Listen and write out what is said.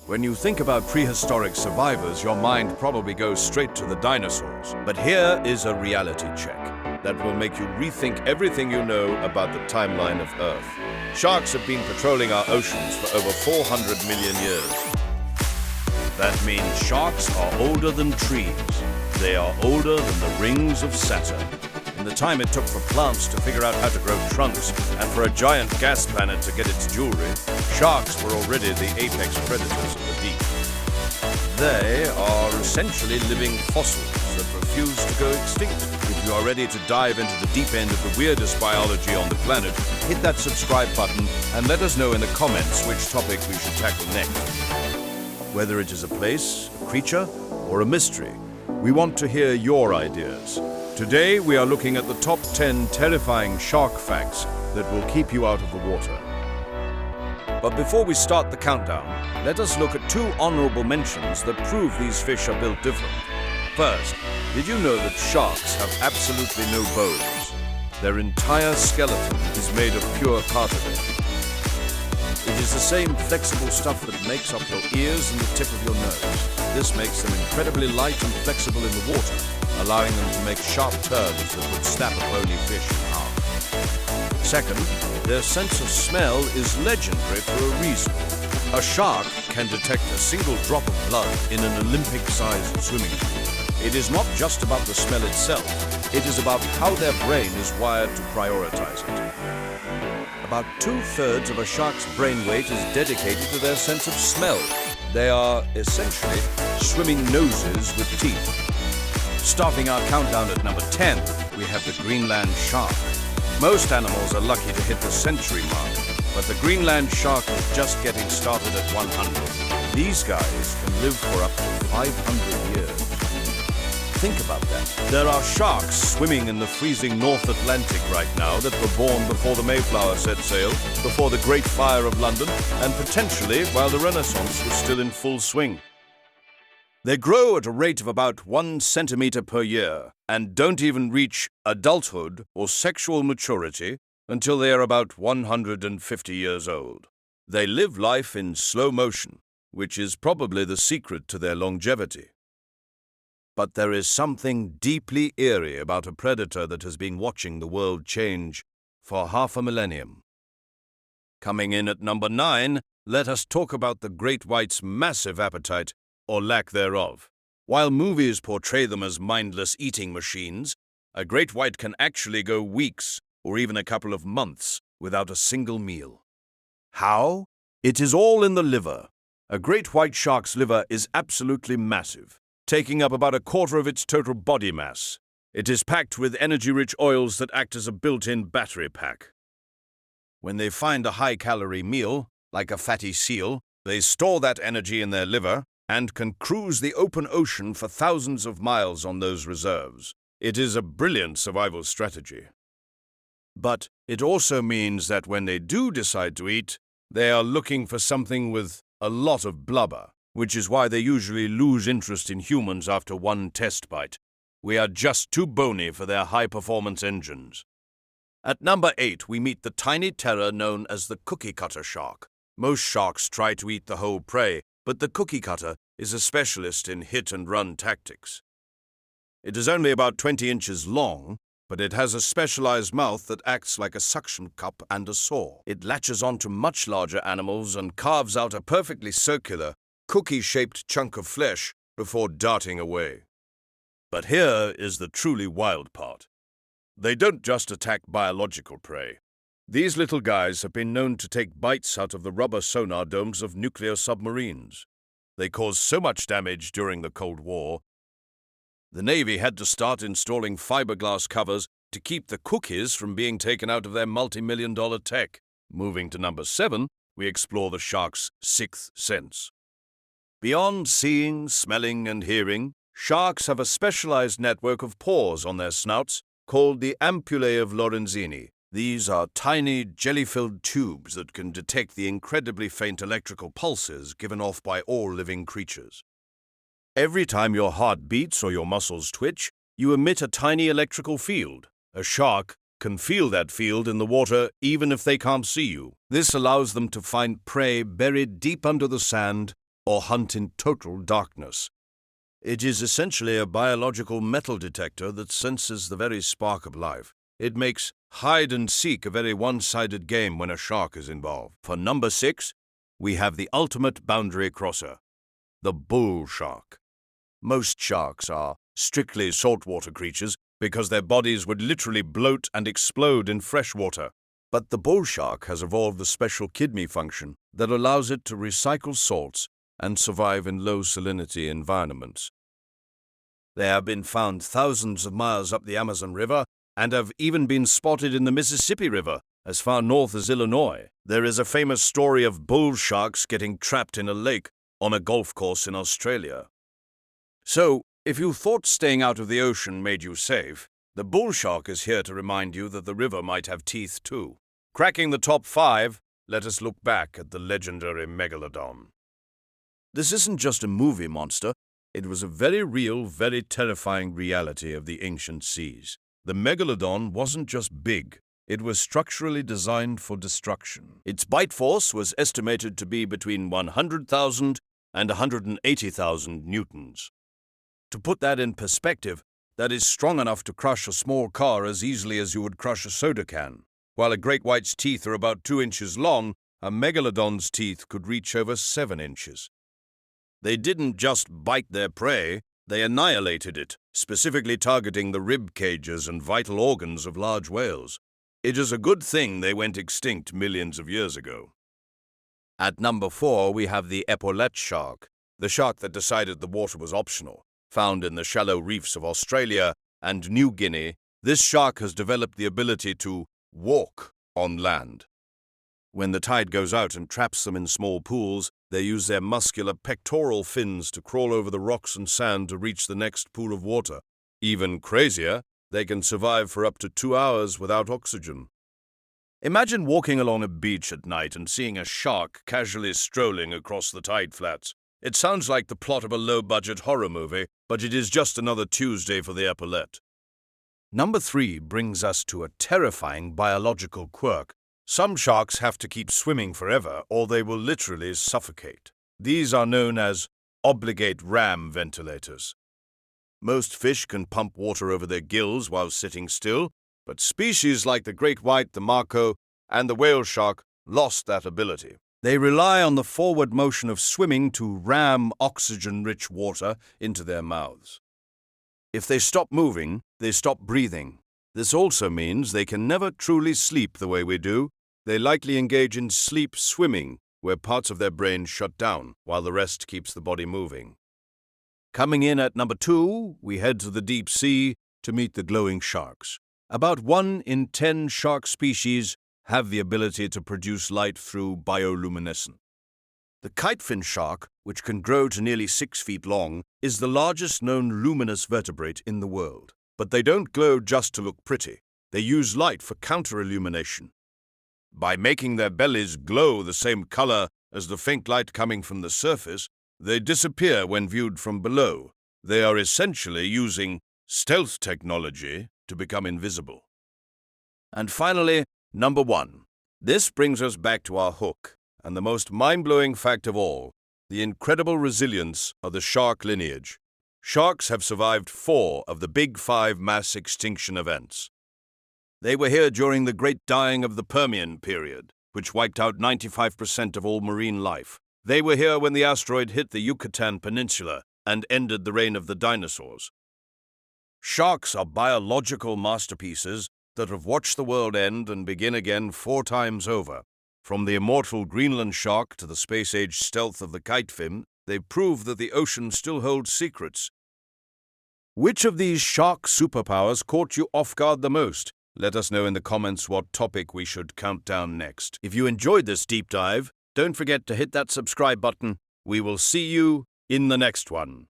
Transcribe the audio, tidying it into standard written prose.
When you think about prehistoric survivors, your mind probably goes straight to the dinosaurs. But here is a reality check that will make you rethink everything you know about the timeline of Earth. Sharks have been patrolling our oceans for over 400 million years. That means sharks are older than trees. They are older than the rings of Saturn. In the time it took for plants to figure out how to grow trunks and for a giant gas planet to get its jewelry, sharks were already the apex predators of the deep. They are essentially living fossils that refuse to go extinct. If you are ready to dive into the deep end of the weirdest biology on the planet, hit that subscribe button and let us know in the comments which topic we should tackle next. Whether it is a place, a creature, or a mystery, we want to hear your ideas. Today, we are looking at the top 10 terrifying shark facts that will keep you out of the water. But before we start the countdown, let us look at two honorable mentions that prove these fish are built different. First, did you know that sharks have absolutely no bones? Their entire skeleton is made of pure cartilage. It is the same flexible stuff that makes up your ears and the tip of your nose. This makes them incredibly light and flexible in the water, allowing them to make sharp turns that would snap a bony fish in half. Second, their sense of smell is legendary for a reason. A shark can detect a single drop of blood in an Olympic-sized swimming pool. It is not just about the smell itself, it is about how their brain is wired to prioritize it. About 2/3 of a shark's brain weight is dedicated to their sense of smell. They are essentially swimming noses with teeth. Starting our countdown at number 10, we have the Greenland shark. Most animals are lucky to hit the century mark, but the Greenland shark is just getting started at 100. These guys can live for up to 500 years. Think about that. There are sharks swimming in the freezing North Atlantic right now that were born before the Mayflower set sail, before the Great Fire of London, and potentially while the Renaissance was still in full swing. They grow at a rate of about 1 centimeter per year and don't even reach adulthood or sexual maturity until they are about 150 years old. They live life in slow motion, which is probably the secret to their longevity. But there is something deeply eerie about a predator that has been watching the world change for half a millennium. Coming in at number 9, let us talk about the great white's massive appetite, or lack thereof. While movies portray them as mindless eating machines, a great white can actually go weeks or even a couple of months without a single meal. How? It is all in the liver. A great white shark's liver is absolutely massive, taking up about 1/4 of its total body mass. It is packed with energy-rich oils that act as a built-in battery pack. When they find a high-calorie meal, like a fatty seal, they store that energy in their liver and can cruise the open ocean for thousands of miles on those reserves. It is a brilliant survival strategy. But it also means that when they do decide to eat, they are looking for something with a lot of blubber, which is why they usually lose interest in humans after one test bite. We are just too bony for their high-performance engines. At number 8, we meet the tiny terror known as the cookiecutter shark. Most sharks try to eat the whole prey, but the cookiecutter is a specialist in hit-and-run tactics. It is only about 20 inches long, but it has a specialized mouth that acts like a suction cup and a saw. It latches onto much larger animals and carves out a perfectly circular, cookie-shaped chunk of flesh before darting away. But here is the truly wild part. They don't just attack biological prey. These little guys have been known to take bites out of the rubber sonar domes of nuclear submarines. They caused so much damage during the Cold War, the Navy had to start installing fiberglass covers to keep the cookies from being taken out of their multi-million-dollar tech. Moving to number 7, we explore the shark's sixth sense. Beyond seeing, smelling, and hearing, sharks have a specialized network of pores on their snouts called the ampullae of Lorenzini. These are tiny, jelly-filled tubes that can detect the incredibly faint electrical pulses given off by all living creatures. Every time your heart beats or your muscles twitch, you emit a tiny electrical field. A shark can feel that field in the water even if they can't see you. This allows them to find prey buried deep under the sand or hunt in total darkness. It is essentially a biological metal detector that senses the very spark of life. It makes hide and seek a very one-sided game when a shark is involved. For number 6, we have the ultimate boundary crosser, the bull shark. Most sharks are strictly saltwater creatures because their bodies would literally bloat and explode in fresh water. But the bull shark has evolved a special kidney function that allows it to recycle salts and survive in low salinity environments. They have been found thousands of miles up the Amazon River and have even been spotted in the Mississippi River as far north as Illinois. There is a famous story of bull sharks getting trapped in a lake on a golf course in Australia. So, if you thought staying out of the ocean made you safe, the bull shark is here to remind you that the river might have teeth too. Cracking the top 5, let us look back at the legendary megalodon. This isn't just a movie monster, it was a very real, very terrifying reality of the ancient seas. The megalodon wasn't just big, it was structurally designed for destruction. Its bite force was estimated to be between 100,000 and 180,000 newtons. To put that in perspective, that is strong enough to crush a small car as easily as you would crush a soda can. While a great white's teeth are about 2 inches long, a megalodon's teeth could reach over 7 inches. They didn't just bite their prey, they annihilated it, specifically targeting the rib cages and vital organs of large whales. It is a good thing they went extinct millions of years ago. At number 4, we have the epaulette shark, the shark that decided the water was optional. Found in the shallow reefs of Australia and New Guinea, this shark has developed the ability to walk on land. When the tide goes out and traps them in small pools, they use their muscular pectoral fins to crawl over the rocks and sand to reach the next pool of water. Even crazier, they can survive for up to 2 hours without oxygen. Imagine walking along a beach at night and seeing a shark casually strolling across the tide flats. It sounds like the plot of a low-budget horror movie, but it is just another Tuesday for the epaulette. Number 3 brings us to a terrifying biological quirk. Some sharks have to keep swimming forever, or they will literally suffocate. These are known as obligate ram ventilators. Most fish can pump water over their gills while sitting still, but species like the great white, the mako, and the whale shark lost that ability. They rely on the forward motion of swimming to ram oxygen-rich water into their mouths. If they stop moving, they stop breathing. This also means they can never truly sleep the way we do. They likely engage in sleep swimming, where parts of their brain shut down while the rest keeps the body moving. Coming in at number 2, we head to the deep sea to meet the glowing sharks. About 1 in 10 shark species have the ability to produce light through bioluminescence. The kitefin shark, which can grow to nearly 6 feet long, is the largest known luminous vertebrate in the world. But they don't glow just to look pretty. They use light for counter-illumination. By making their bellies glow the same color as the faint light coming from the surface, they disappear when viewed from below. They are essentially using stealth technology to become invisible. And finally, number 1. This brings us back to our hook, and the most mind-blowing fact of all, the incredible resilience of the shark lineage. Sharks have survived 4 of the big 5 mass extinction events. They were here during the Great Dying of the Permian period, which wiped out 95% of all marine life. They were here when the asteroid hit the Yucatan Peninsula and ended the reign of the dinosaurs. Sharks are biological masterpieces that have watched the world end and begin again 4 times over. From the immortal Greenland shark to the space-age stealth of the kitefin, they prove that the ocean still holds secrets. Which of these shark superpowers caught you off guard the most? Let us know in the comments what topic we should count down next. If you enjoyed this deep dive, don't forget to hit that subscribe button. We will see you in the next one.